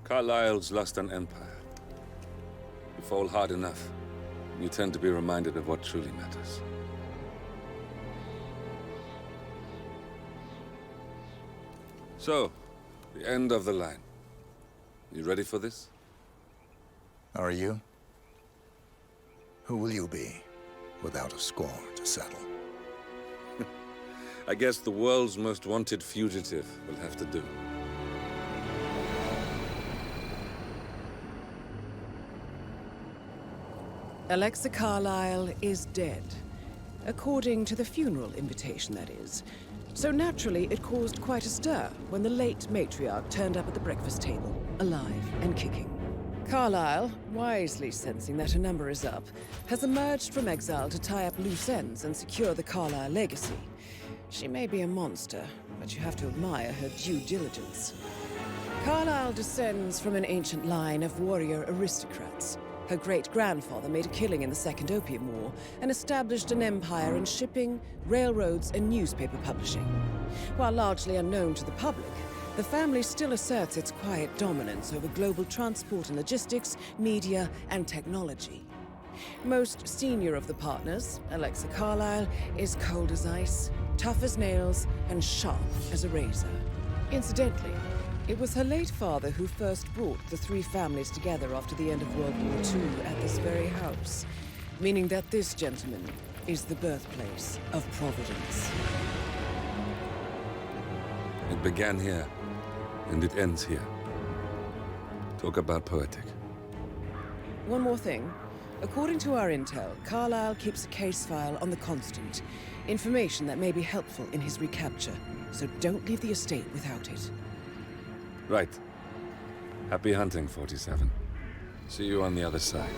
Carlyle's lost an empire. You fall hard enough, you tend to be reminded of what truly matters. So, the end of the line. You ready for this? Are you? Who will you be, without a score to settle? I guess the world's most wanted fugitive will have to do. Alexa Carlyle is dead. According to the funeral invitation, that is. So naturally, it caused quite a stir when the late matriarch turned up at the breakfast table, alive and kicking. Carlyle, wisely sensing that her number is up, has emerged from exile to tie up loose ends and secure the Carlyle legacy. She may be a monster, but you have to admire her due diligence. Carlyle descends from an ancient line of warrior aristocrats. Her great-grandfather made a killing in the Second Opium War and established an empire in shipping, railroads, and newspaper publishing. While largely unknown to the public, the family still asserts its quiet dominance over global transport and logistics, media, and technology. Most senior of the partners, Alexa Carlyle, is cold as ice, tough as nails, and sharp as a razor. Incidentally, it was her late father who first brought the three families together after the end of World War II at this very house, meaning that this gentleman is the birthplace of Providence. It began here, and it ends here. Talk about poetic. One more thing. According to our intel, Carlyle keeps a case file on the Constant. Information that may be helpful in his recapture, so don't leave the estate without it. Right. Happy hunting, 47. See you on the other side.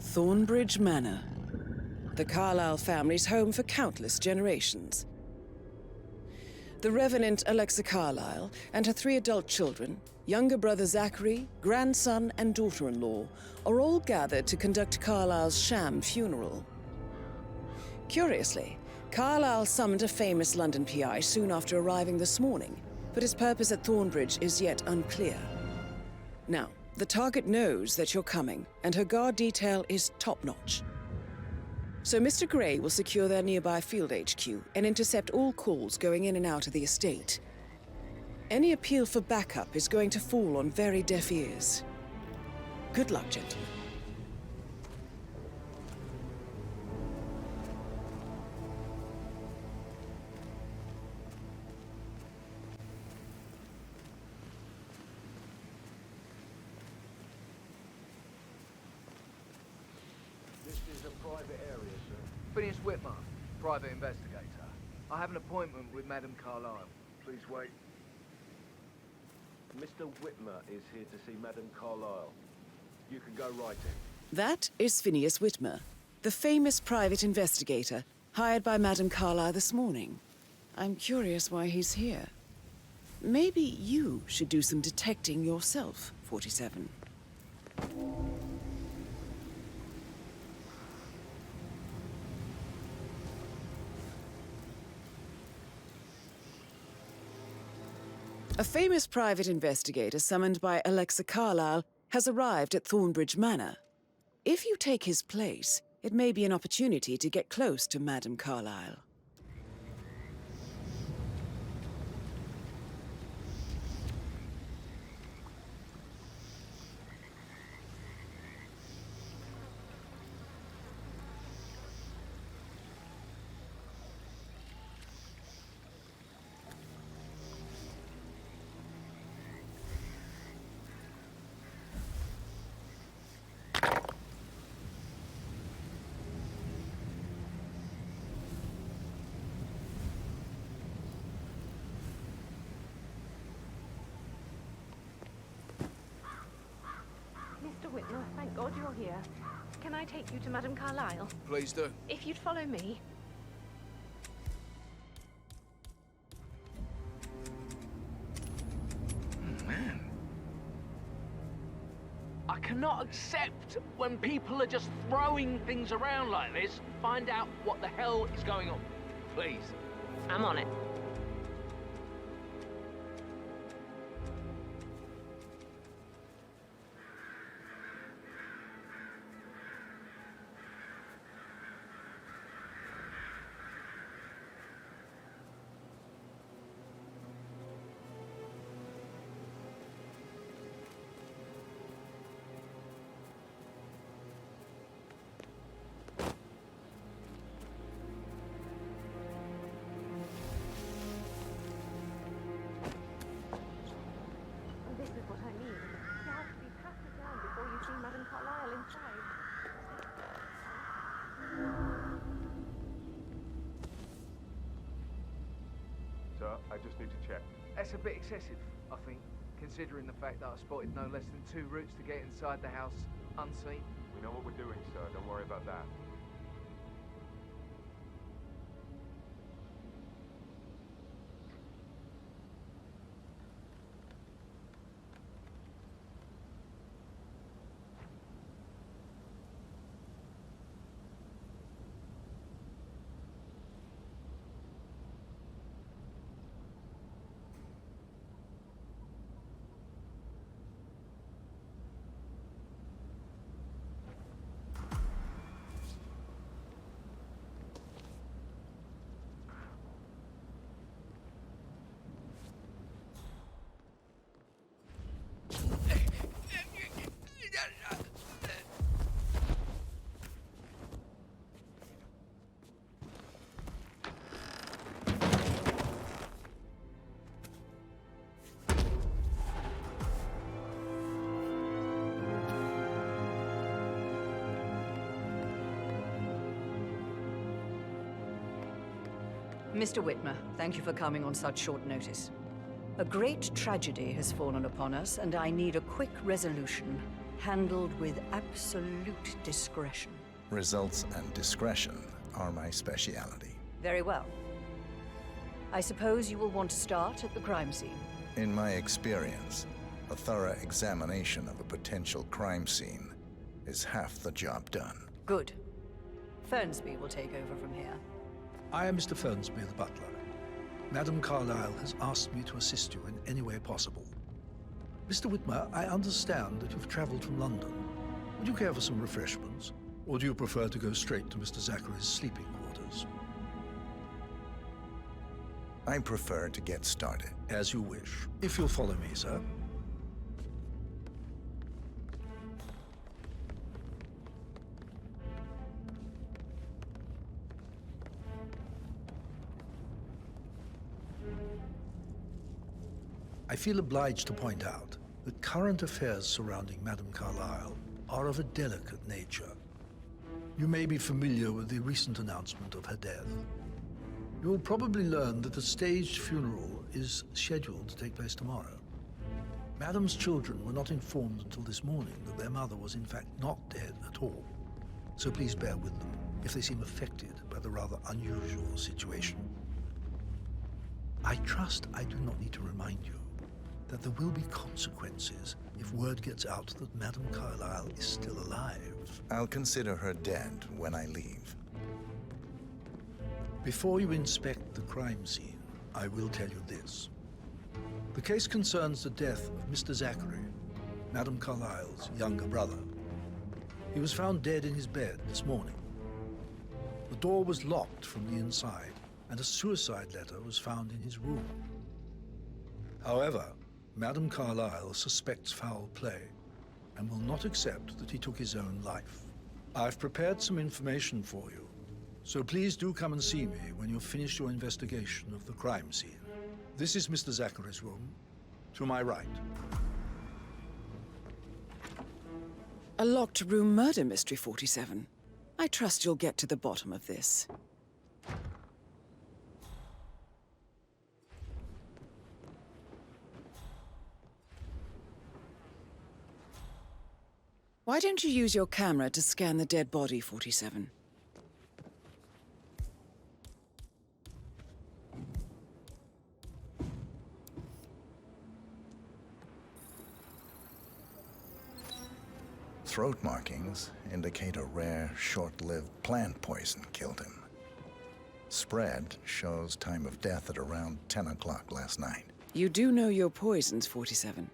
Thornbridge Manor. The Carlyle family's home for countless generations. The Revenant Alexa Carlyle and her 3 adult children, younger brother Zachary, grandson, and daughter-in-law, are all gathered to conduct Carlyle's sham funeral. Curiously, Carlyle summoned a famous London PI soon after arriving this morning, but his purpose at Thornbridge is yet unclear. Now, the target knows that you're coming, and her guard detail is top-notch. So Mr. Gray will secure their nearby field HQ and intercept all calls going in and out of the estate. Any appeal for backup is going to fall on very deaf ears. Good luck, gentlemen. Private area, sir. Phineas Whitmer, private investigator. I have an appointment with Madame Carlyle. Please wait. Mr. Whitmer is here to see Madame Carlyle. You can go right in. That is Phineas Whitmer, the famous private investigator hired by Madame Carlyle this morning. I'm curious why he's here. Maybe you should do some detecting yourself, 47. A famous private investigator summoned by Alexa Carlyle has arrived at Thornbridge Manor. If you take his place, It may be an opportunity to get close to Madame Carlyle. Mr. Whitmer, thank God you're here. Can I take you to Madame Carlyle? Please do. If you'd follow me. Man. I cannot accept when people are just throwing things around like this. Find out what the hell is going on. Please. I'm on it. This is what I mean. You have to be patted down before you see Madame Carlyle inside. Sir, I just need to check. That's a bit excessive, I think, considering the fact that I spotted no less than 2 routes to get inside the house unseen. We know what we're doing, sir. Don't worry about that. Mr. Whitmer, thank you for coming on such short notice. A great tragedy has fallen upon us, and I need a quick resolution, handled with absolute discretion. Results and discretion are my speciality. Very well. I suppose you will want to start at the crime scene. In my experience, a thorough examination of a potential crime scene is half the job done. Good. Fernsby will take over from here. I am Mr. Fernsby, the butler. Madame Carlyle has asked me to assist you in any way possible. Mr. Whitmer, I understand that you've traveled from London. Would you care for some refreshments? Or do you prefer to go straight to Mr. Zachary's sleeping quarters? I prefer to get started. As you wish. If you'll follow me, sir. I feel obliged to point out that current affairs surrounding Madame Carlyle are of a delicate nature. You may be familiar with the recent announcement of her death. You will probably learn that a staged funeral is scheduled to take place tomorrow. Madame's children were not informed until this morning that their mother was in fact not dead at all. So please bear with them if they seem affected by the rather unusual situation. I trust I do not need to remind you that there will be consequences if word gets out that Madame Carlyle is still alive. I'll consider her dead when I leave. Before you inspect the crime scene, I will tell you this. The case concerns the death of Mr. Zachary, Madame Carlyle's younger brother. He was found dead in his bed this morning. The door was locked from the inside, and a suicide letter was found in his room. However, Madame Carlyle suspects foul play and will not accept that he took his own life. I've prepared some information for you, so please do come and see me when you've finished your investigation of the crime scene. This is Mr. Zachary's room, to my right. A locked room murder mystery, 47. I trust you'll get to the bottom of this. Why don't you use your camera to scan the dead body, 47? Throat markings indicate a rare, short-lived plant poison killed him. Spread shows time of death at around 10 o'clock last night. You do know your poisons, 47.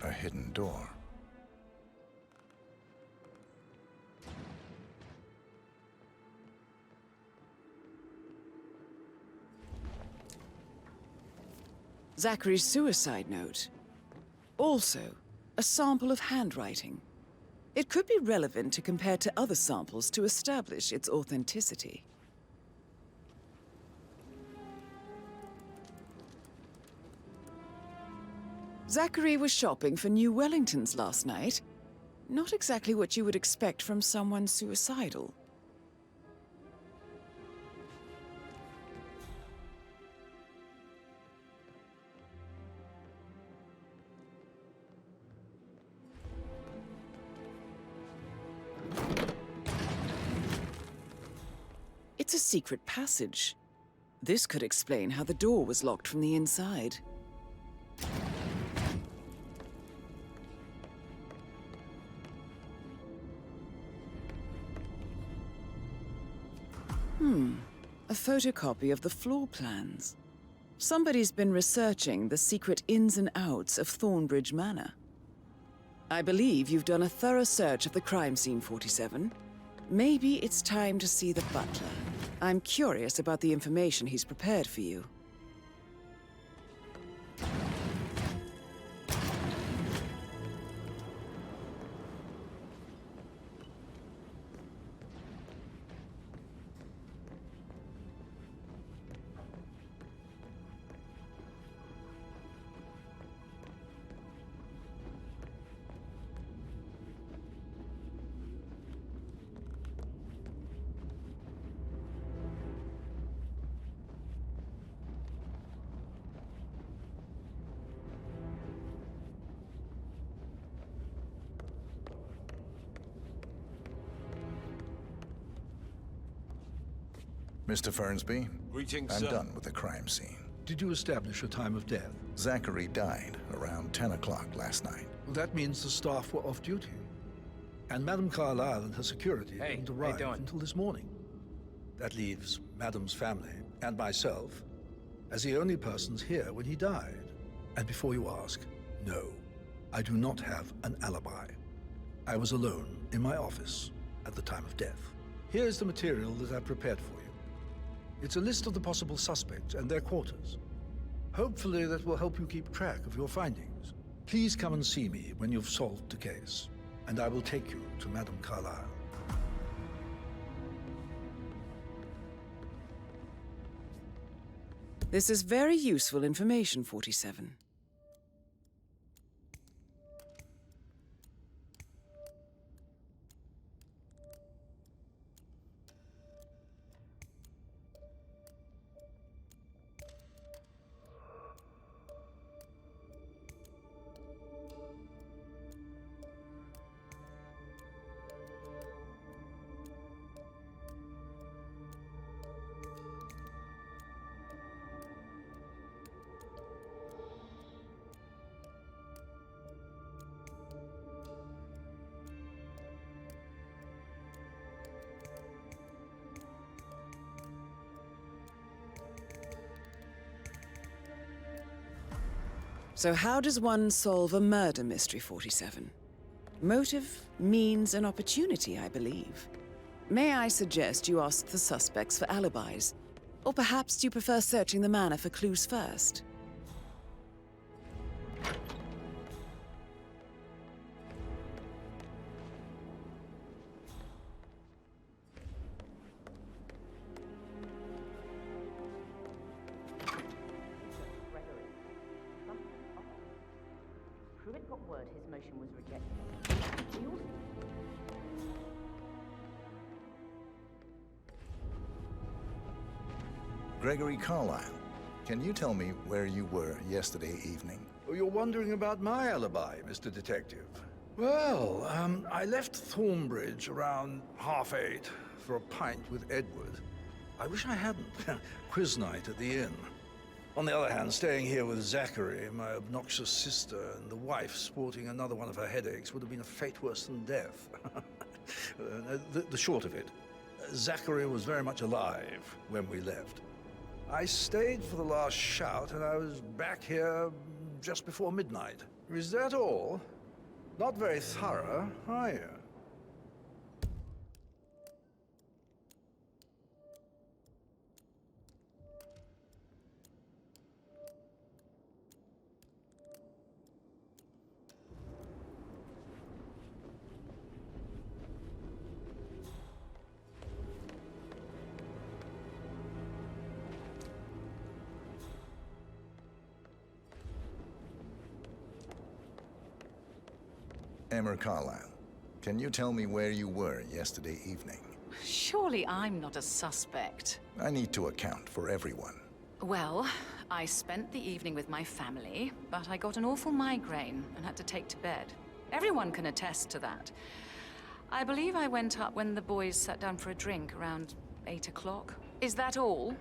A hidden door. Zachary's suicide note. Also, a sample of handwriting. It could be relevant to compare to other samples to establish its authenticity. Zachary was shopping for New Wellingtons last night. Not exactly what you would expect from someone suicidal. It's a secret passage. This could explain how the door was locked from the inside. A photocopy of the floor plans. Somebody's been researching the secret ins and outs of Thornbridge Manor. I believe you've done a thorough search of the crime scene, 47. Maybe it's time to see the butler. I'm curious about the information he's prepared for you. Mr. Fernsby, Greetings, I'm sir. done with the crime scene. Did you establish a time of death? Zachary died around 10 o'clock last night. Well, that means the staff were off duty. And Madame Carlyle and her security Hey, didn't how you arrive doing? until this morning. That leaves Madame's family and myself as the only persons here when he died. And before you ask, no, I do not have an alibi. I was alone in my office at the time of death. Here is the material that I've prepared for you. It's a list of the possible suspects and their quarters. Hopefully that will help you keep track of your findings. Please come and see me when you've solved the case, and I will take you to Madame Carlyle. This is very useful information, 47. So how does one solve a murder mystery, 47? Motive, means, and opportunity, I believe. May I suggest you ask the suspects for alibis? Or perhaps you prefer searching the manor for clues first? Pruitt got word his motion was rejected. He also... Gregory Carlyle, can you tell me where you were yesterday evening? Oh, you're wondering about my alibi, Mr. Detective. Well, I left Thornbridge around 8:30 for a pint with Edward. I wish I hadn't. Quiz night at the inn. On the other hand, staying here with Zachary, my obnoxious sister, and the wife sporting another one of her headaches would have been a fate worse than death. The short of it, Zachary was very much alive when we left. I stayed for the last shout, and I was back here just before midnight. Is that all? Not very thorough, are you? Emmer Carlyle, can you tell me where you were yesterday evening? Surely I'm not a suspect. I need to account for everyone. Well, I spent the evening with my family, but I got an awful migraine and had to take to bed. Everyone can attest to that. I believe I went up when the boys sat down for a drink around 8 o'clock. Is that all?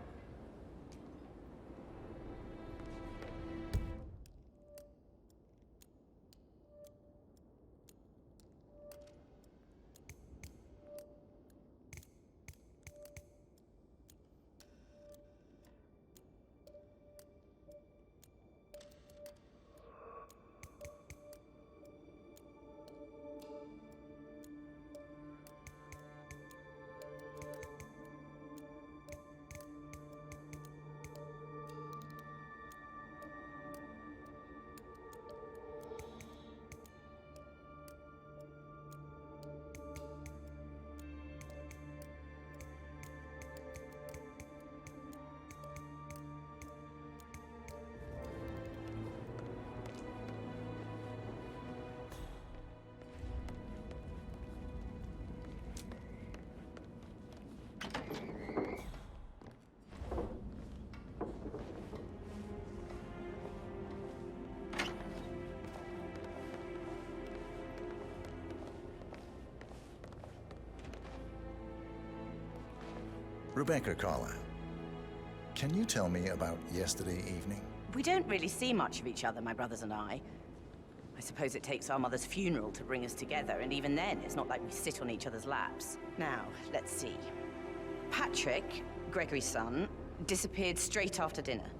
Rebecca Carlyle, can you tell me about yesterday evening? We don't really see much of each other, my brothers and I. I suppose it takes our mother's funeral to bring us together, and even then, it's not like we sit on each other's laps. Now, let's see. Patrick, Gregory's son, disappeared straight after dinner.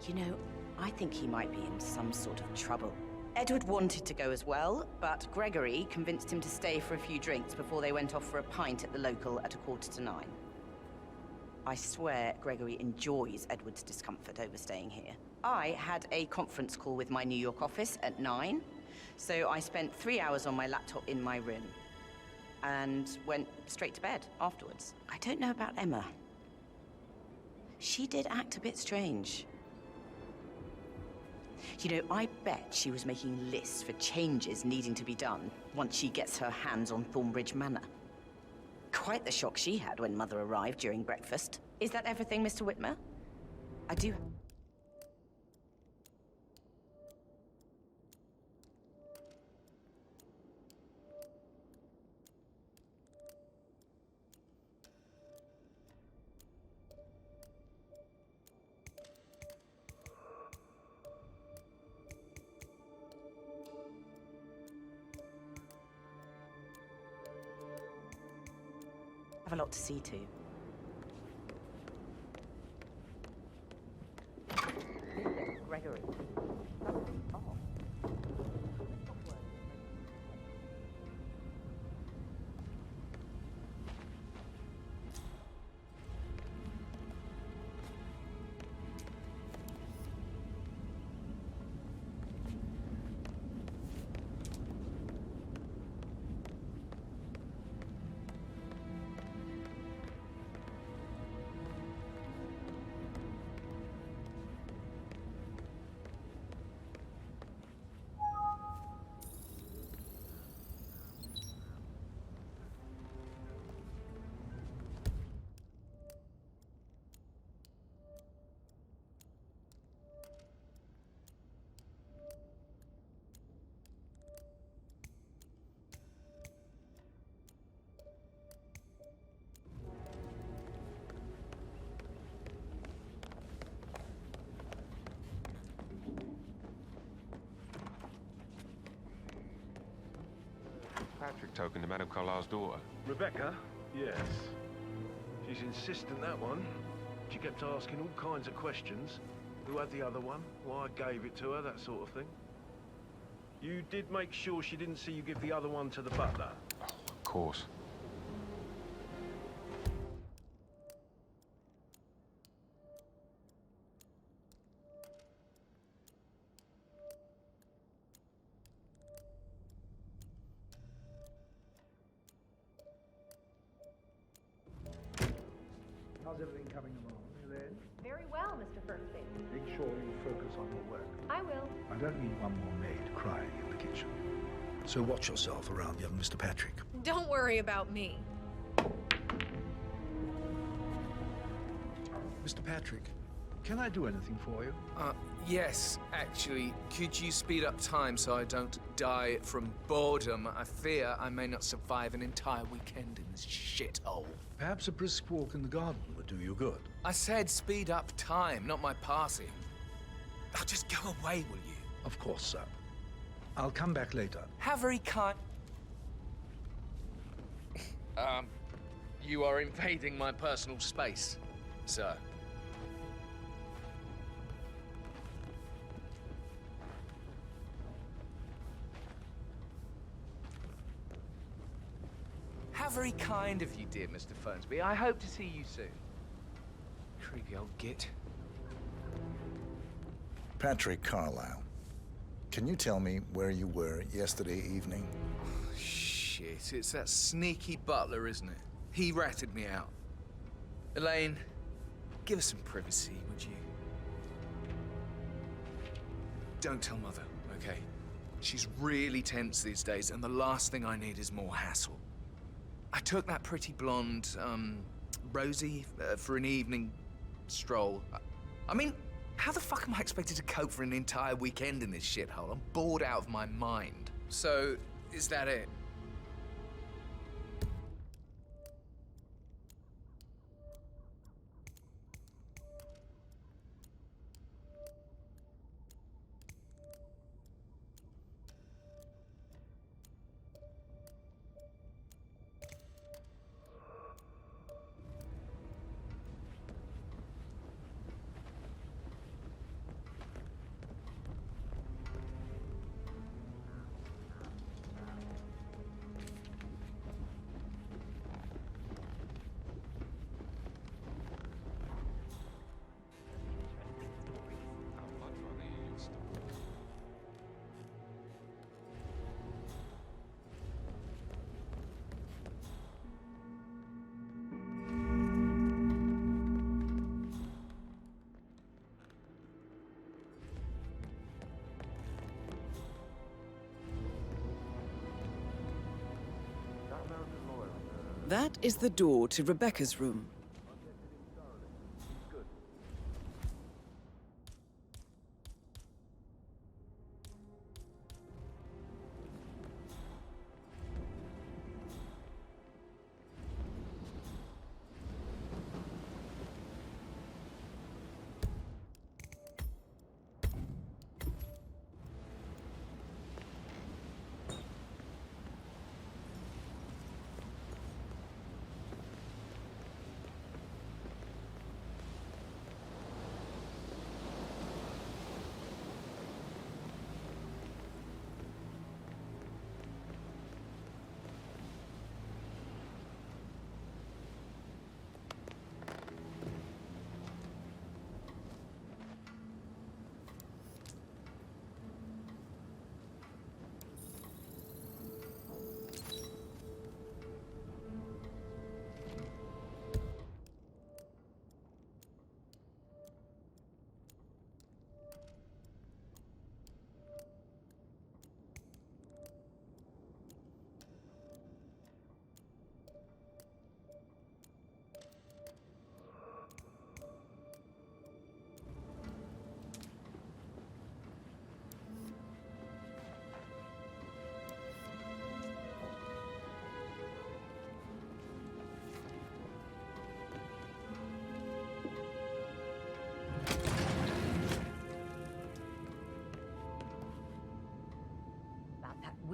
You know, I think he might be in some sort of trouble. Edward wanted to go as well, but Gregory convinced him to stay for a few drinks before they went off for a pint at the local at 9:15. I swear Gregory enjoys Edward's discomfort over staying here. I had a conference call with my New York office at 9, so I spent 3 hours on my laptop in my room and went straight to bed afterwards. I don't know about Emma. She did act a bit strange. You know, I bet she was making lists for changes needing to be done once she gets her hands on Thornbridge Manor. Quite the shock she had when Mother arrived during breakfast. Is that everything, Mr. Whitmer? I do... have a lot to see to. Gregory. Patrick token to Madame Carlyle's daughter? Rebecca? Yes. She's insistent, that one. She kept asking all kinds of questions. Who had the other one? Why I gave it to her, that sort of thing. You did make sure she didn't see you give the other one to the butler? Oh, of course. How's everything coming along, Elaine? Very well, Mr. Firstbase. Make sure you focus on your work. I will. I don't need one more maid crying in the kitchen. So watch yourself around young Mr. Patrick. Don't worry about me. Mr. Patrick, can I do anything for you? Yes, actually. Could you speed up time so I don't die from boredom? I fear I may not survive an entire weekend in this shithole. Perhaps a brisk walk in the garden would do you good. I said speed up time, not my passing. Oh, just go away, will you? Of course, sir. I'll come back later. How very kind... You are invading my personal space, sir. How very kind of you, dear Mr. Fernsby. I hope to see you soon. Creepy old git. Patrick Carlyle, can you tell me where you were yesterday evening? Oh, shit, it's that sneaky butler, isn't it? He ratted me out. Elaine, give us some privacy, would you? Don't tell Mother, okay? She's really tense these days, and the last thing I need is more hassle. I took that pretty blonde, Rosie, for an evening stroll. I mean, how the fuck am I expected to cope for an entire weekend in this shithole? I'm bored out of my mind. So, is that it? That is the door to Rebecca's room.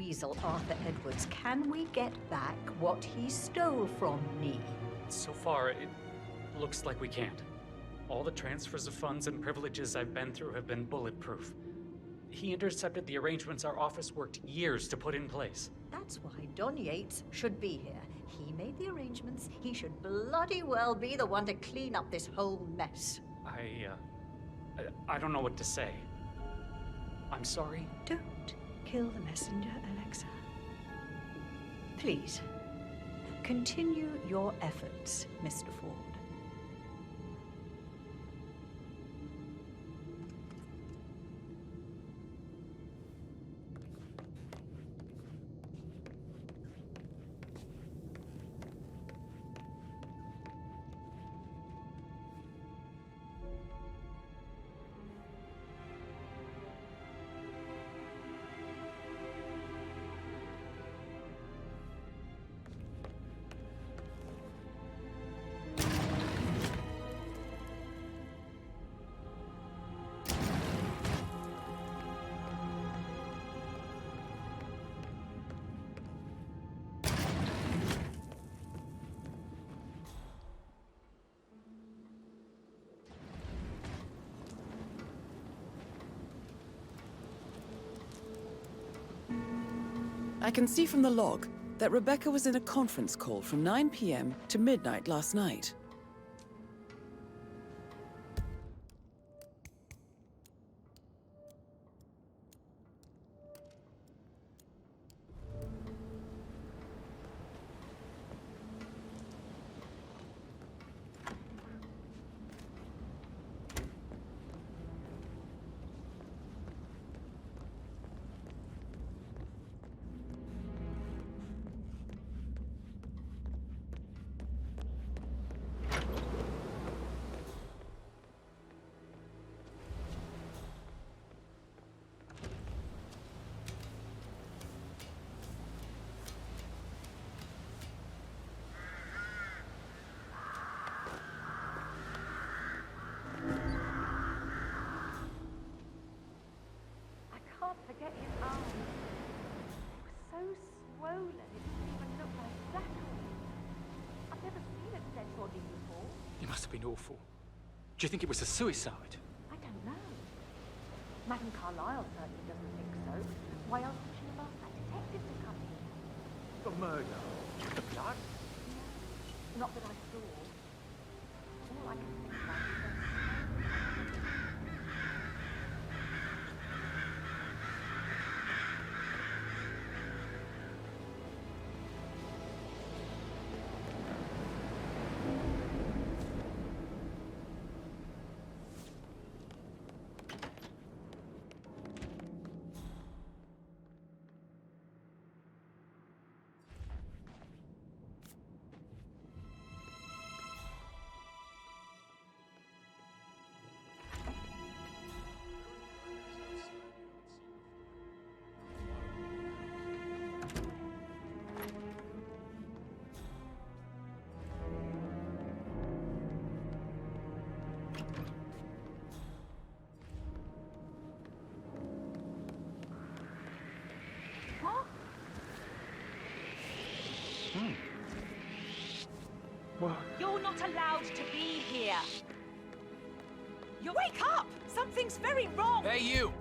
weasel Arthur Edwards, can we get back what he stole from me? So far, it looks like we can't. All the transfers of funds and privileges I've been through have been bulletproof. He intercepted the arrangements our office worked years to put in place. That's why Don Yates should be here. He made the arrangements. He should bloody well be the one to clean up this whole mess. I don't know what to say. I'm sorry. Don't kill the messenger, Alexa. Please, continue your efforts, Mr. Ford. I can see from the log that Rebecca was in a conference call from 9 p.m. to midnight last night. Forget his arm. It was so swollen, it didn't even look like Zachary. I've never seen a dead body before. It must have been awful. Do you think it was a suicide? I don't know. Madame Carlyle certainly doesn't think so. Why else would she have asked that detective to come in? The murder. The blood? Not that I saw. All I can think about is that What? You're not allowed to be here. You wake up! Something's very wrong! Hey, you!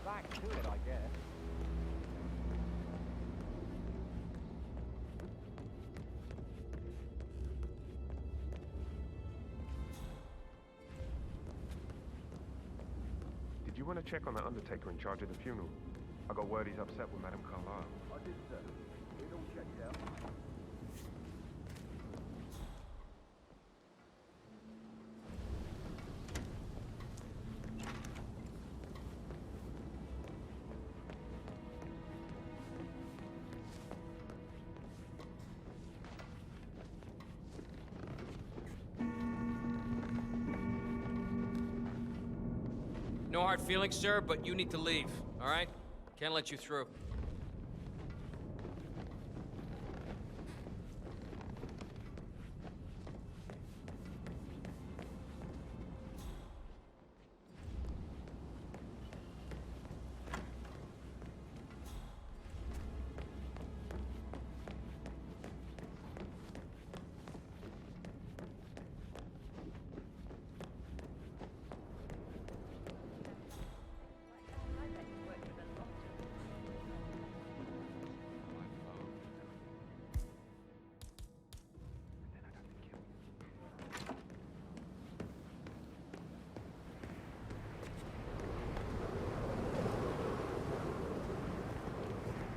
Back to it, I guess. Did you want to check on the undertaker in charge of the funeral? I got word he's upset with Madame Carlyle. I did, sir. It all checked out. no hard feelings, sir, but you need to leave, all right? Can't let you through.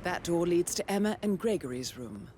That door leads to Emma and Gregory's room.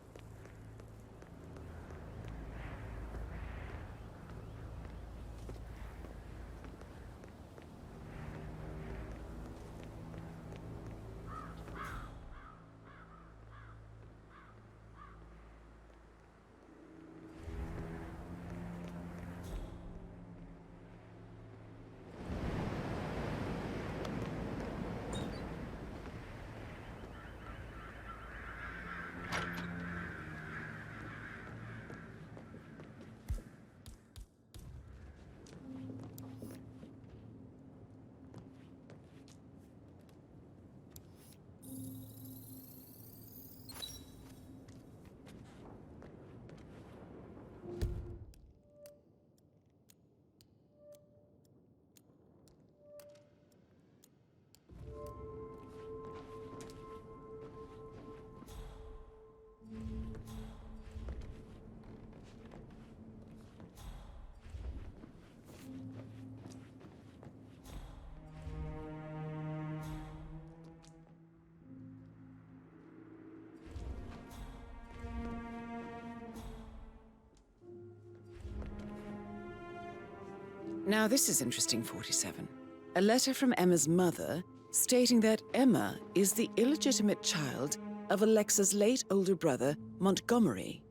Now this is interesting, 47. A letter from Emma's mother stating that Emma is the illegitimate child of Alexa's late older brother, Montgomery.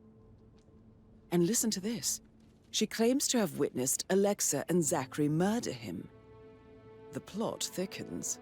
And listen to this. She claims to have witnessed Alexa and Zachary murder him. The plot thickens.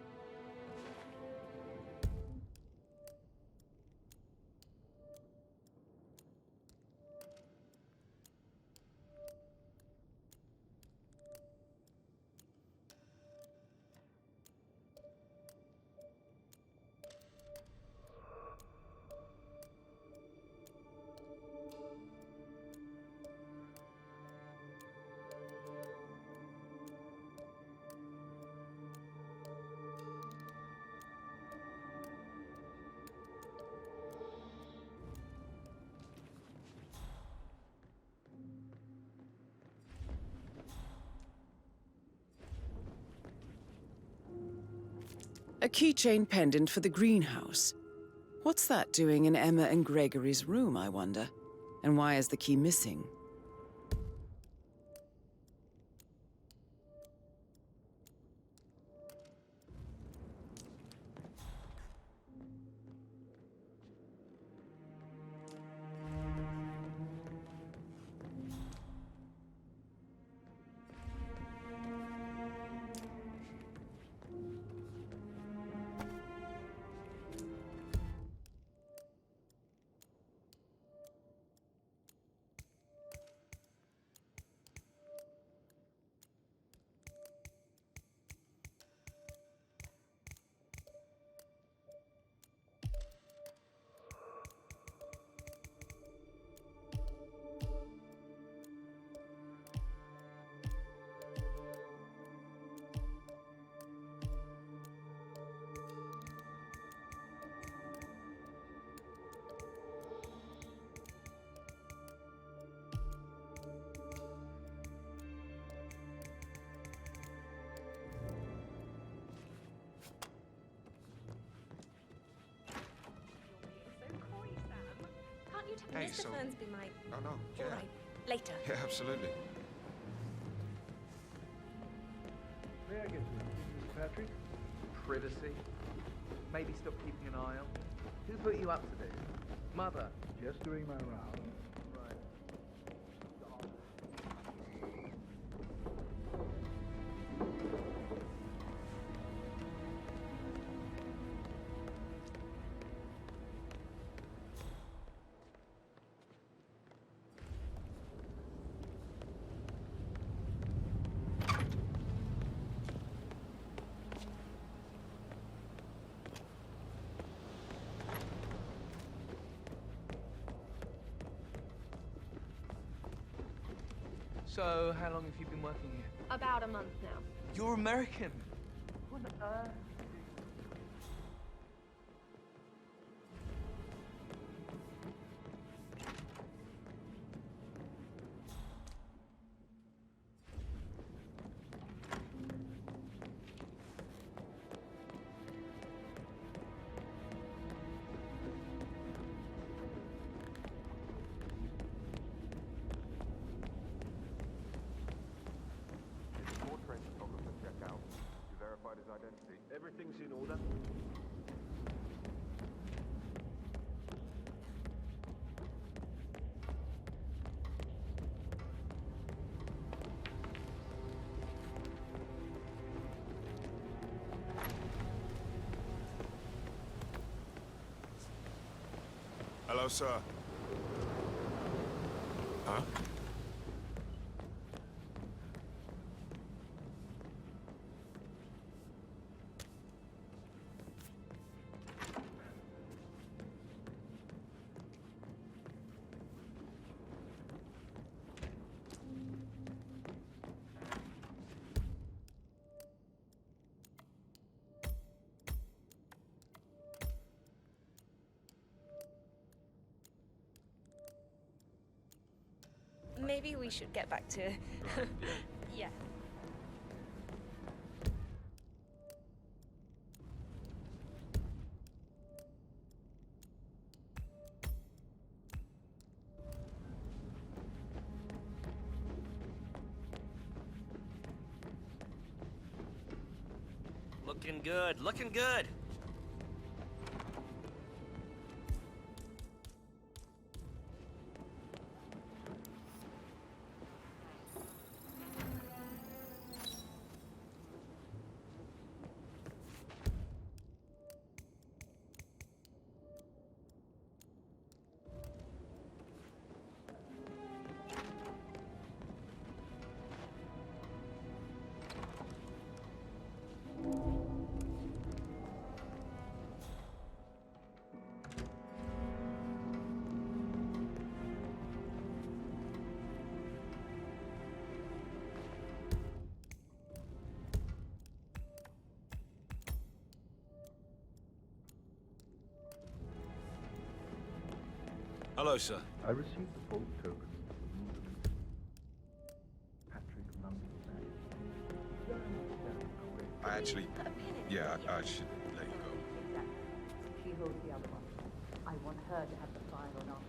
A keychain pendant for the greenhouse. What's that doing in Emma and Gregory's room, I wonder? And why is the key missing? Hey, Mr. Fernsby might... Oh, no, yeah. All right, later. Yeah, absolutely. May I get you, Mr. Patrick? Privacy? Maybe stop keeping an eye on? Who put you up to this? Mother? Just doing my round. Right. So, how long have you been working here? About a month now. You're American. What on earth? More train photographer check out. You verified his identity. Everything's in order. Hello, sir. Huh? Maybe we should get back to... yeah. Looking good, looking good. Hello, sir. I received the full token. Patrick London. I actually... Yeah, I should let you go. Exactly. She holds the other one. I want her to have the file on our record.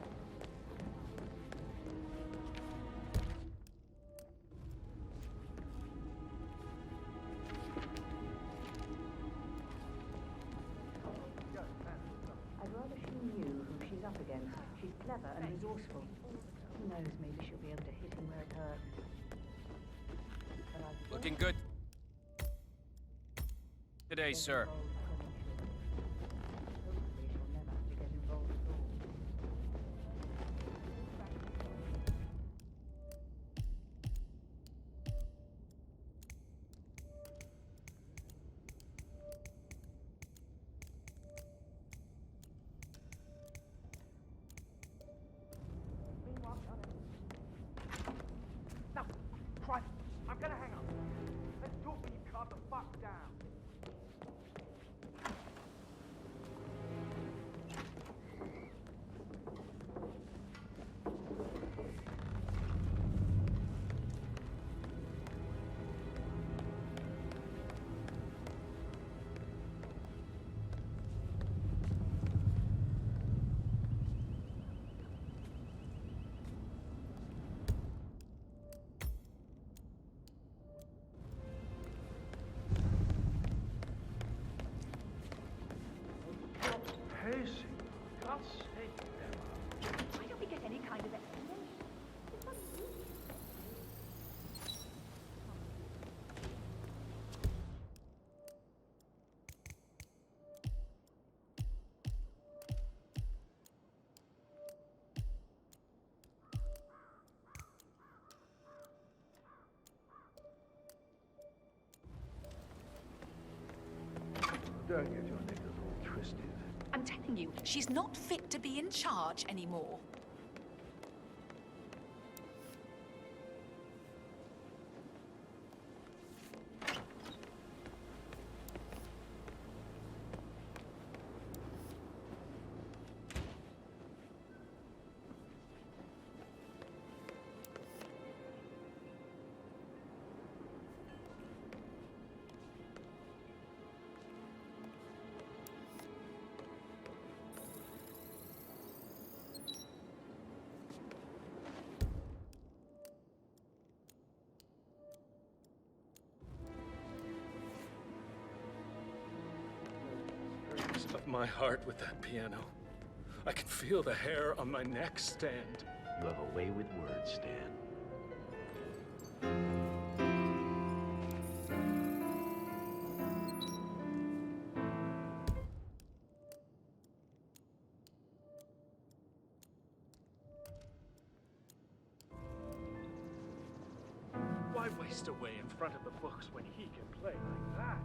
I'd rather she knew who she's up against. She's clever and resourceful. Who knows, maybe she'll be able to hit him where it hurts. But I Looking good. Today, sir. Hopefully she'll never have to get involved at all. No, Christ, I'm gonna hang up. Let's talk when you calm the fuck down. Pacing. God's sake, Emma. Why don't we get any kind of explanation? Don't get your knickers all twisted. I'm telling you, she's not fit to be in charge anymore. my heart with that piano. I can feel the hair on my neck stand. You have a way with words, Stan. Why waste away in front of the books when he can play like that?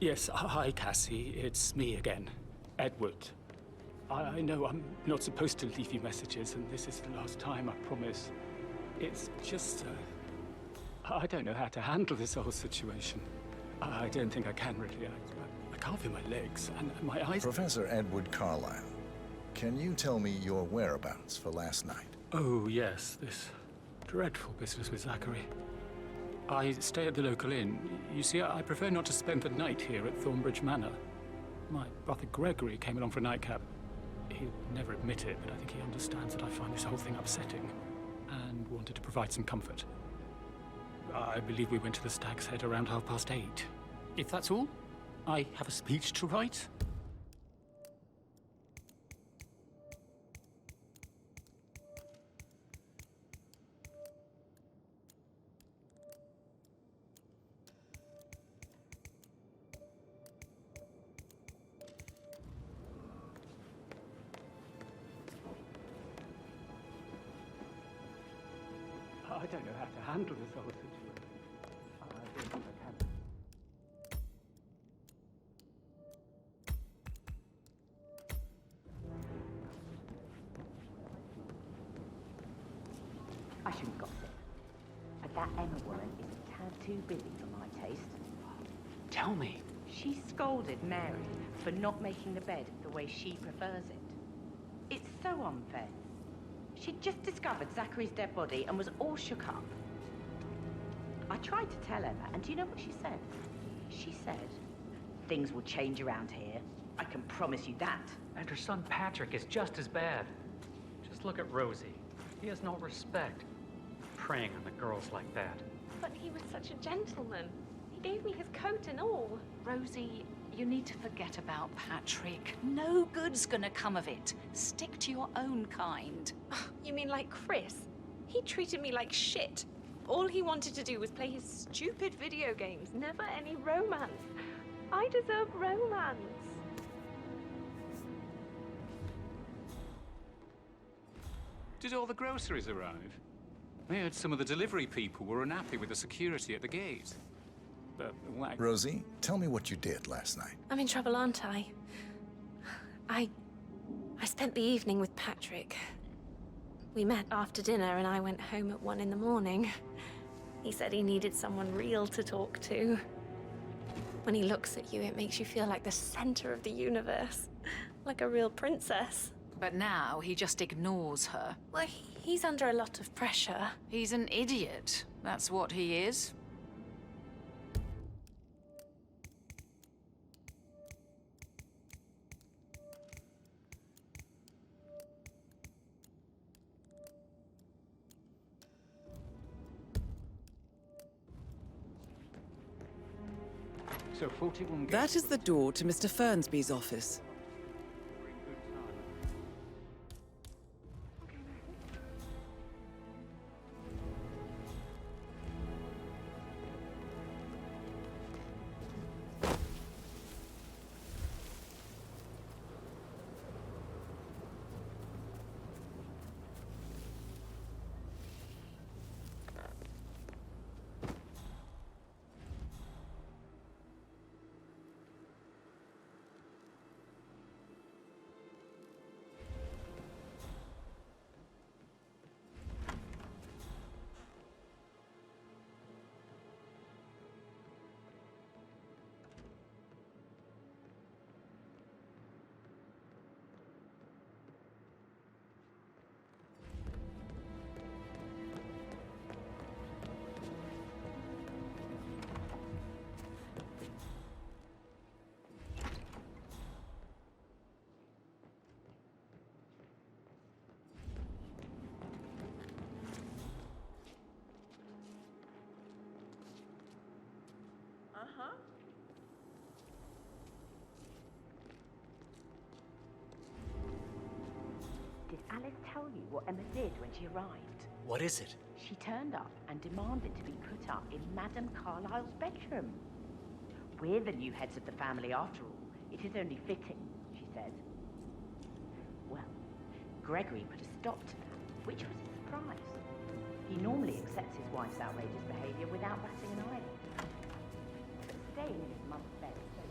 Yes, hi, Cassie. It's me again. Edward. I know I'm not supposed to leave you messages, and this is the last time, I promise. It's just, I don't know how to handle this whole situation. I don't think I can, really. I can't feel my legs, and my eyes... Professor Edward Carlyle, can you tell me your whereabouts for last night? Oh, yes, this dreadful business with Zachary. I stay at the local inn. You see, I prefer not to spend the night here at Thornbridge Manor. My brother Gregory came along for a nightcap. He'll never admit it, but I think he understands that I find this whole thing upsetting and wanted to provide some comfort. I believe we went to the Stag's Head around 8:30. If that's all, I have a speech to write. I don't know how to handle this whole situation. I don't think I can. I shouldn't gossip, but that Emma woman is a tad too busy for my taste. Tell me. She scolded Mary for not making the bed the way she prefers it. It's so unfair. She'd just discovered Zachary's dead body and was all shook up. I tried to tell Emma, and do you know what she said? She said, things will change around here. I can promise you that. And her son Patrick is just as bad. Just look at Rosie. He has no respect. Preying on the girls like that. But he was such a gentleman. He gave me his coat and all. Rosie, you need to forget about Patrick. No good's gonna come of it. Stick to your own kind. You mean like Chris? He treated me like shit. All he wanted to do was play his stupid video games, never any romance. I deserve romance. Did all the groceries arrive? I heard some of the delivery people were unhappy with the security at the gate. But why? Rosie, tell me what you did last night. I'm in trouble, aren't I? I spent the evening with Patrick. We met after dinner and I went home at 1 in the morning. He said he needed someone real to talk to. When he looks at you, it makes you feel like the center of the universe. Like a real princess. But now he just ignores her. Well, he's under a lot of pressure. He's an idiot. That's what he is. So 41 That is the door to Mr. Fernsby's office. Uh-huh. Did Alice tell you what Emma did when she arrived? What is it? She turned up and demanded to be put up in Madame Carlyle's bedroom. We're the new heads of the family after all. It is only fitting, she said. Well, Gregory put a stop to that, which was a surprise. He normally accepts his wife's outrageous behavior without batting an eyelid. But staying in his mother's bed is so...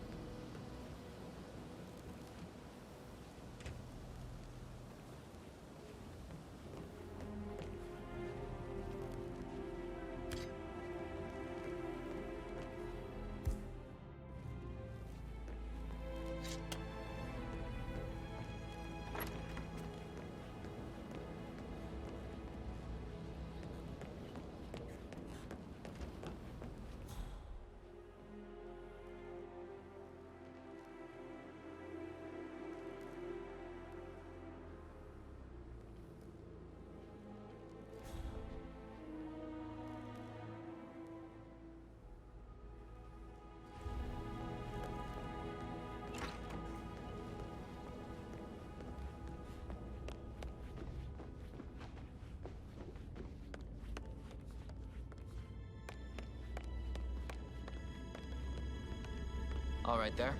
All right, there.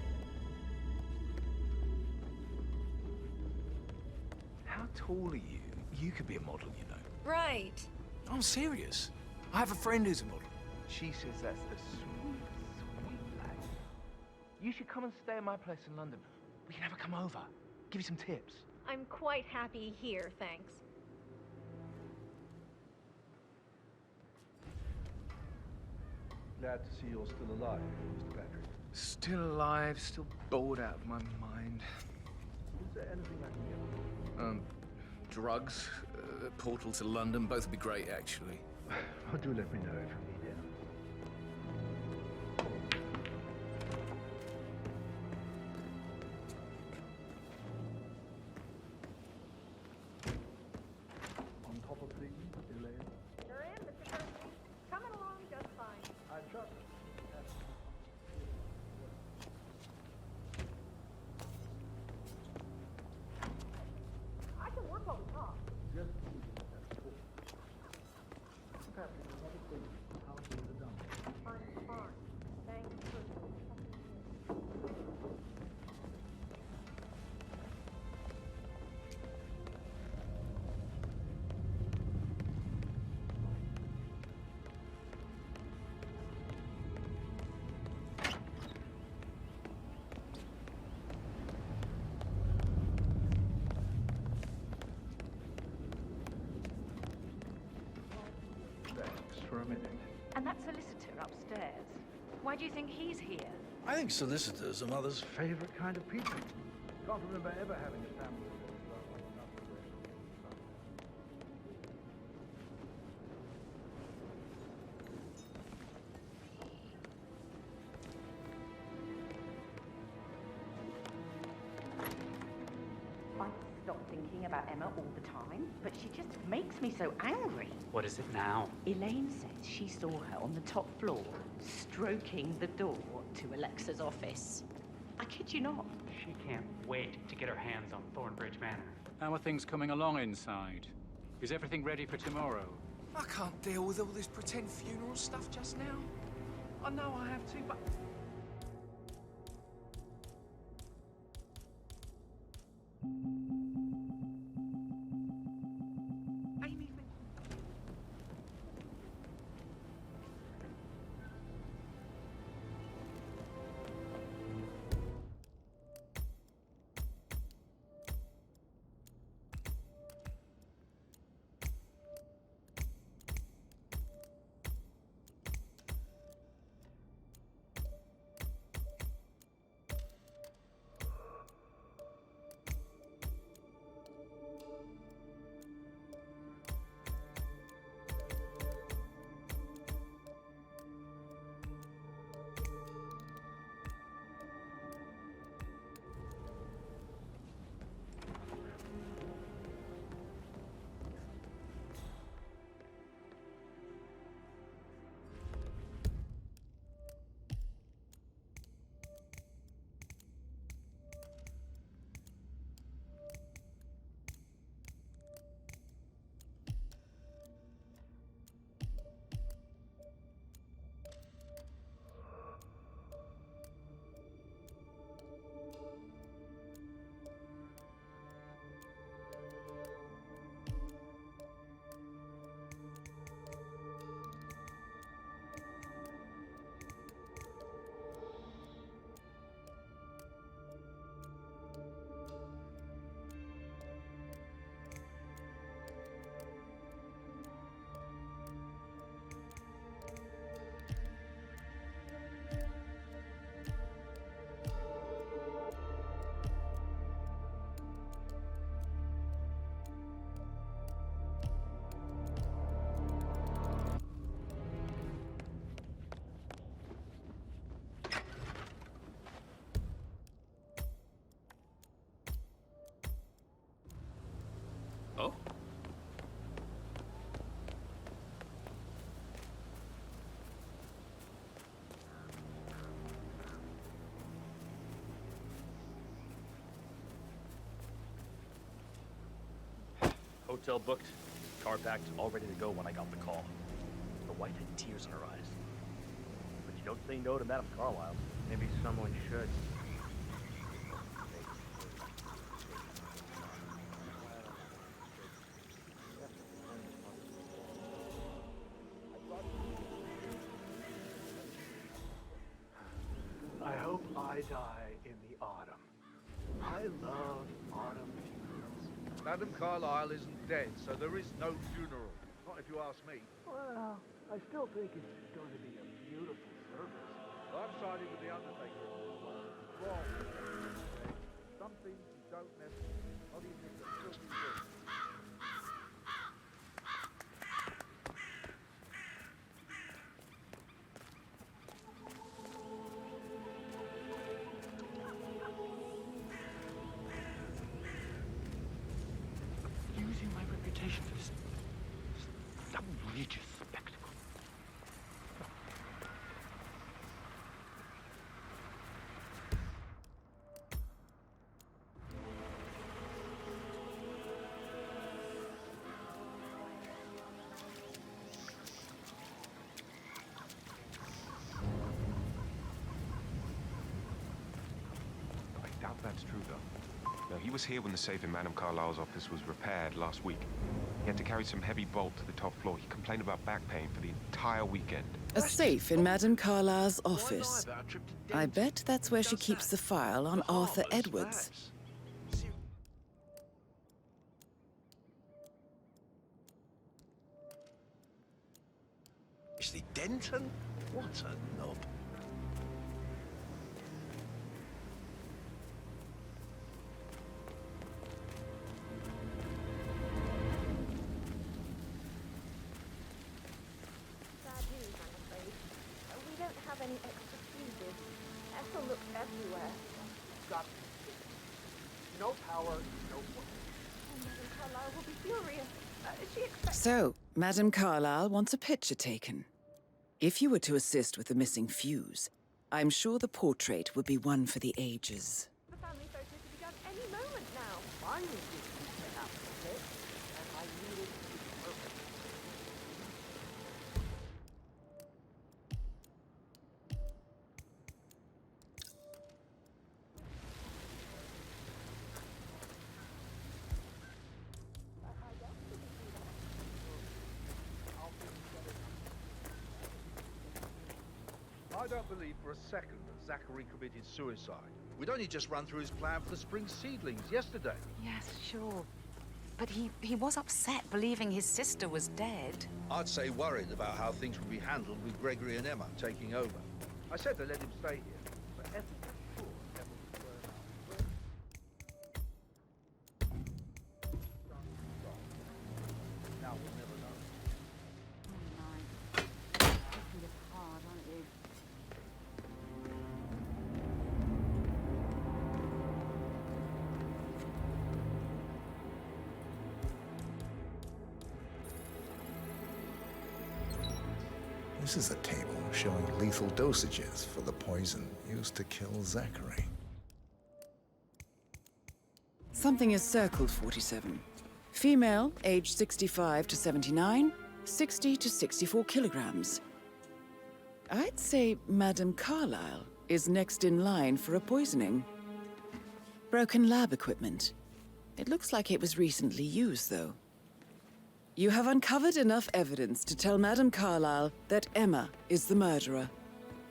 How tall are you? You could be a model, you know. Right. I'm serious. I have a friend who's a model. She says that's the sweet, sweet life. You should come and stay at my place in London. We can have her come over. Give you some tips. I'm quite happy here, thanks. Glad to see you're still alive, Mr. Patrick. Still alive, still bored out of my mind. Is there anything I can get? Drugs, portal to London, both would be great, actually. Oh, do let me know if you need any. On top of things, Elaine? Sure am, Mr. Percy. Coming along just fine. I trust. I can work while we talk. Just Patrick, another thing. How things are done. I'm fine. Thanks for Thanks for a minute. And that solicitor upstairs, why do you think he's here? I think solicitors are Mother's favorite kind of people. Can't remember ever having a family. I stop thinking about Emma all the time, but she just makes me so angry. What is it now? Elaine says she saw her on the top floor, stroking the door to Alexa's office. I kid you not. She can't wait to get her hands on Thornbridge Manor. How are things coming along inside? Is everything ready for tomorrow? I can't deal with all this pretend funeral stuff just now. I know I have to, but... Amy... Hotel booked, car packed, all ready to go when I got the call. The wife had tears in her eyes. But you don't say no to Madame Carlyle. Maybe someone should. I hope I die in the autumn. I love autumn funerals. Madame Carlyle isn't dead, so there is no funeral. Not if you ask me. Well, I still think it's going to be a beautiful service. I'm siding with the undertaker on this one. Wrong. Some things you don't mess with, not even if they're filthy rich. Using my reputation for this outrageous spectacle. I doubt that's true, though. No, he was here when the safe in Madame Carlyle's office was repaired last week. He had to carry some heavy bolt to the top floor. He complained about back pain for the entire weekend. A safe in Madame Carlyle's office. I bet that's where she keeps the file on Arthur Edwards. Seriously, Denton? What a knob. Bad news, I'm afraid. We don't have any extra fuses. Ethel looked everywhere. Got no power, no work. Oh, Madame Carlyle will be furious. She expects... So, Madame Carlyle wants a picture taken. If you were to assist with the missing fuse, I'm sure the portrait would be one for the ages. The family photos to be done any moment now. Mine was just set up a bit, and I needed to be perfect. I don't believe for a second that Zachary committed suicide. We'd only just run through his plan for the spring seedlings yesterday. Yes, sure. But he was upset believing his sister was dead. I'd say worried about how things would be handled with Gregory and Emma taking over. I said to let him stay here, but Ethel was sure Emma would burn out. Now we'll never know. Taking this hard, aren't you? This is a table showing lethal dosages for the poison used to kill Zachary. Something is circled 47. Female, age 65 to 79, 60 to 64 kilograms. I'd say Madame Carlyle is next in line for a poisoning. Broken lab equipment. It looks like it was recently used, though. You have uncovered enough evidence to tell Madame Carlyle that Emma is the murderer.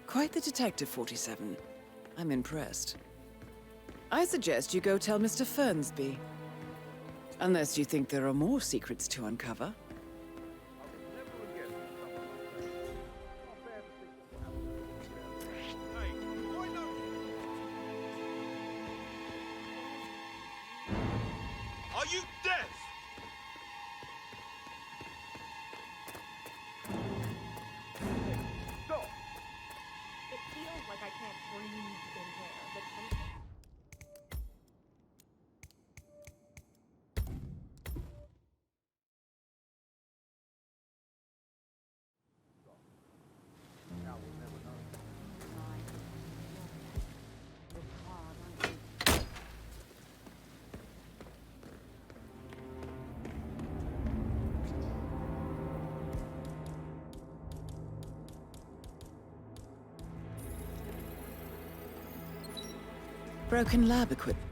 Quite the detective, 47. I'm impressed. I suggest you go tell Mr. Fernsby. Unless you think there are more secrets to uncover. Are you deaf? Stop! It feels like I can't breathe in here, but something... Now we'll never know. Broken lab equipment.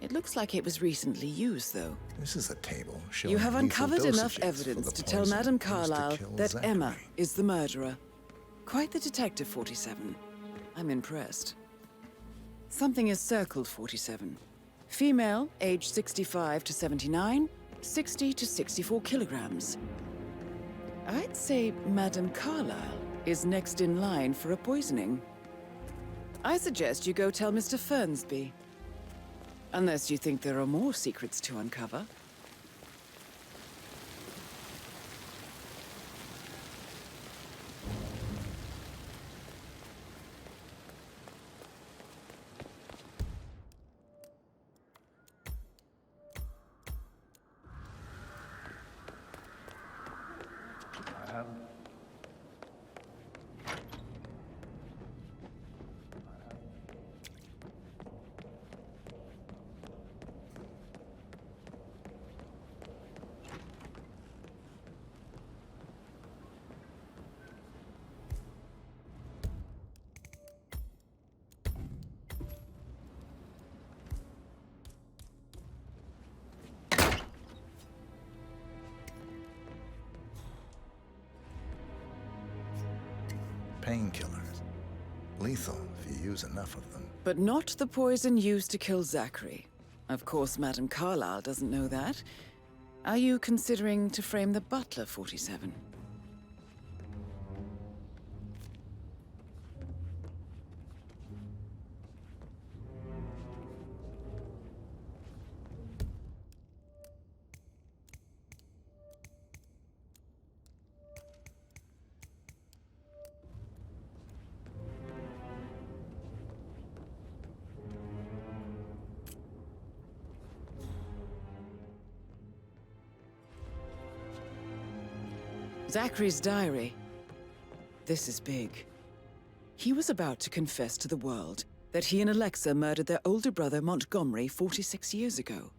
It looks like it was recently used, though. This is a table showing You have lethal uncovered enough dosages for evidence the to tell poison Madame used to Carlyle kill that Zachary. Emma is the murderer. Quite the detective, 47. I'm impressed. Something is circled, 47. Female, age 65 to 79, 60 to 64 kilograms. I'd say Madame Carlyle is next in line for a poisoning. I suggest you go tell Mr. Fernsby. Unless you think there are more secrets to uncover. Painkillers. Lethal if you use enough of them. But not the poison used to kill Zachary. Of course, Madame Carlyle doesn't know that. Are you considering to frame the butler, 47? Zachary's diary. This is big. He was about to confess to the world that he and Alexa murdered their older brother Montgomery 46 years ago.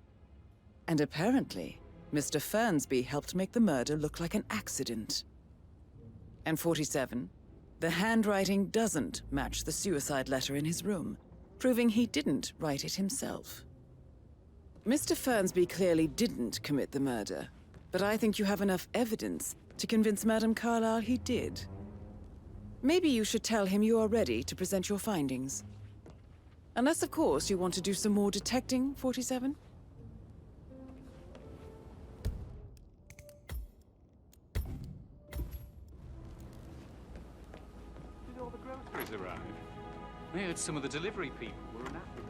And apparently, Mr. Fernsby helped make the murder look like an accident. And 47, the handwriting doesn't match the suicide letter in his room, proving he didn't write it himself. Mr. Fernsby clearly didn't commit the murder, but I think you have enough evidence to convince Madame Carlyle he did. Maybe you should tell him you are ready to present your findings. Unless, of course, you want to do some more detecting, 47? Did all the groceries arrive? I heard some of the delivery people were unhappy.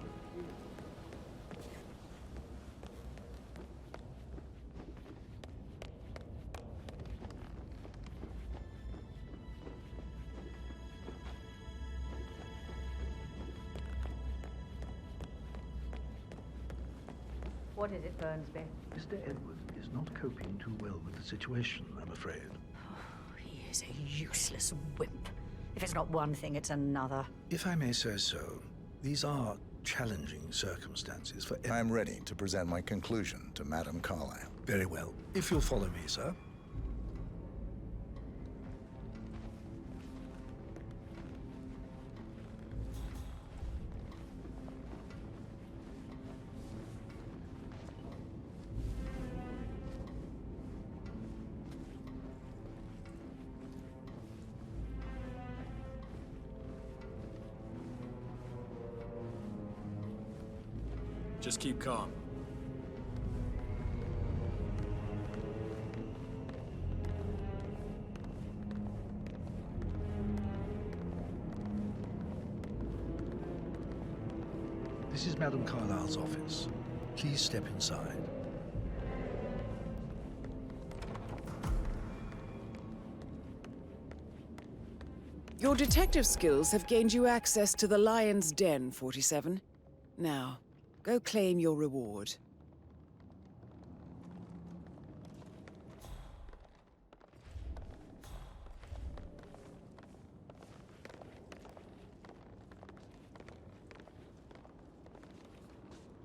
What is it, Fernsby? Mr. Edward is not coping too well with the situation, I'm afraid. He is a useless wimp. If it's not one thing, it's another. If I may say so, these are challenging circumstances for... I'm ready to present my conclusion to Madame Carlyle. Very well. If you'll follow me, sir. Just keep calm. This is Madame Carlyle's office. Please step inside. Your detective skills have gained you access to the Lion's Den, 47. Now, go claim your reward.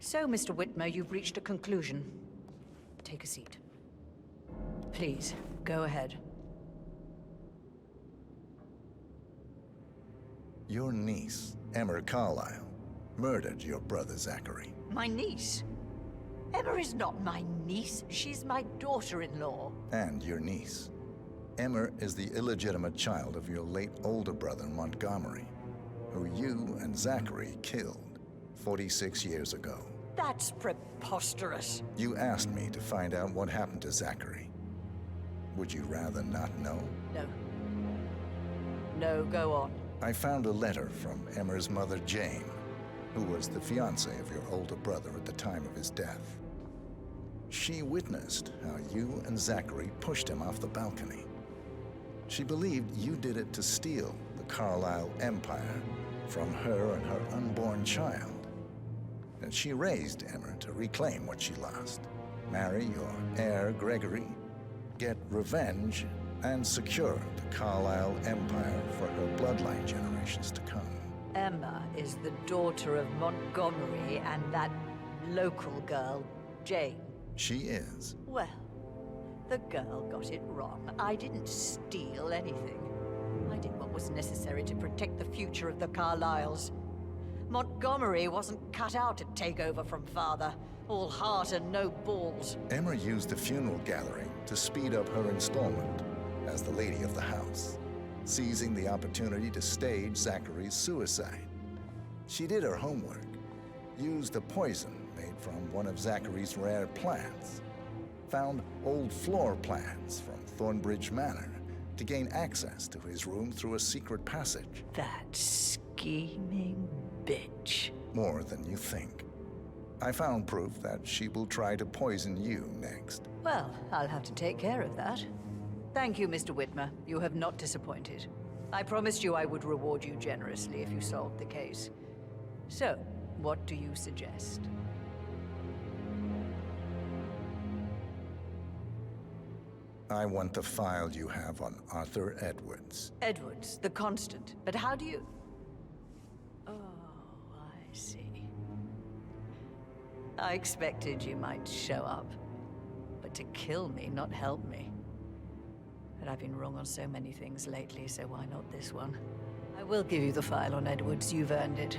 So, Mr. Whitmer, you've reached a conclusion. Take a seat. Please, go ahead. Your niece, Emma Carlyle, murdered your brother Zachary. My niece? Emma is not my niece. She's my daughter-in-law. And your niece. Emma is the illegitimate child of your late older brother Montgomery, who you and Zachary killed 46 years ago. That's preposterous. You asked me to find out what happened to Zachary. Would you rather not know? No. No, go on. I found a letter from Emma's mother, Jane, who was the fiancée of your older brother at the time of his death. She witnessed how you and Zachary pushed him off the balcony. She believed you did it to steal the Carlyle empire from her and her unborn child. And she raised Emma to reclaim what she lost, marry your heir, Gregory, get revenge, and secure the Carlyle empire for her bloodline generations to come. Emma is the daughter of Montgomery and that local girl, Jane. She is. Well, the girl got it wrong. I didn't steal anything. I did what was necessary to protect the future of the Carlyles. Montgomery wasn't cut out to take over from father. All heart and no balls. Emma used the funeral gathering to speed up her installment as the lady of the house, seizing the opportunity to stage Zachary's suicide. She did her homework, used a poison made from one of Zachary's rare plants, found old floor plans from Thornbridge Manor to gain access to his room through a secret passage. That scheming bitch. More than you think. I found proof that she will try to poison you next. Well, I'll have to take care of that. Thank you, Mr. Whitmer. You have not disappointed. I promised you I would reward you generously if you solved the case. So, what do you suggest? I want the file you have on Arthur Edwards. Edwards, the Constant. But how do you... Oh, I see. I expected you might show up. But to kill me, not help me. But I've been wrong on so many things lately, so why not this one? I will give you the file on Edwards. You've earned it.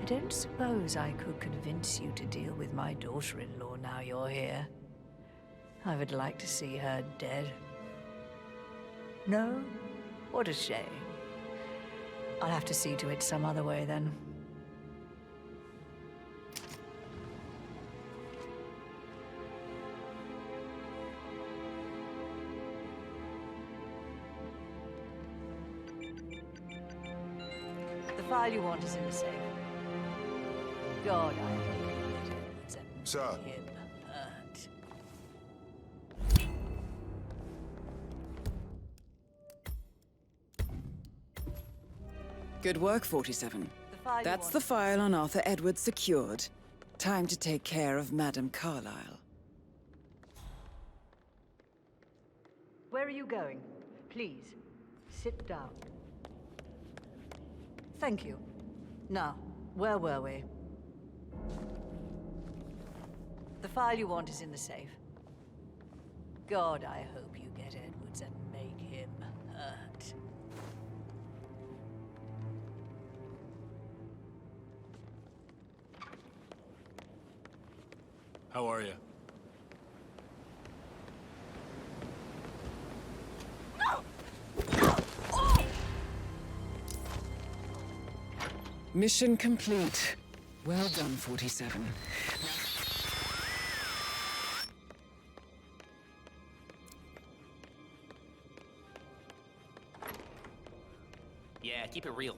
I don't suppose I could convince you to deal with my daughter-in-law now you're here. I would like to see her dead. No? What a shame. I'll have to see to it some other way then. The file you want is in the safe. God, I hope you get Edwards and Sir. him hurt. Good work, 47. file That's you the file on Arthur Edwards secured. Time to take care of Madame Carlyle. Where are you going? Please, sit down. Thank you. Now, where were we? The file you want is in the safe. God, I hope you get Edwards and make him hurt. How are you? Mission complete. Well done, 47. Yeah, keep it real.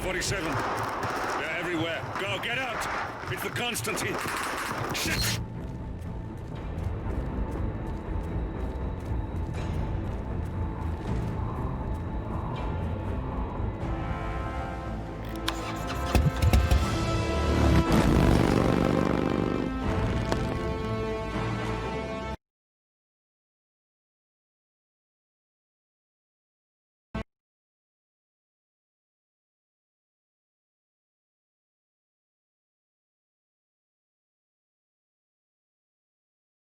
47. They're everywhere. Go, get out! It's the Constantine. Shit!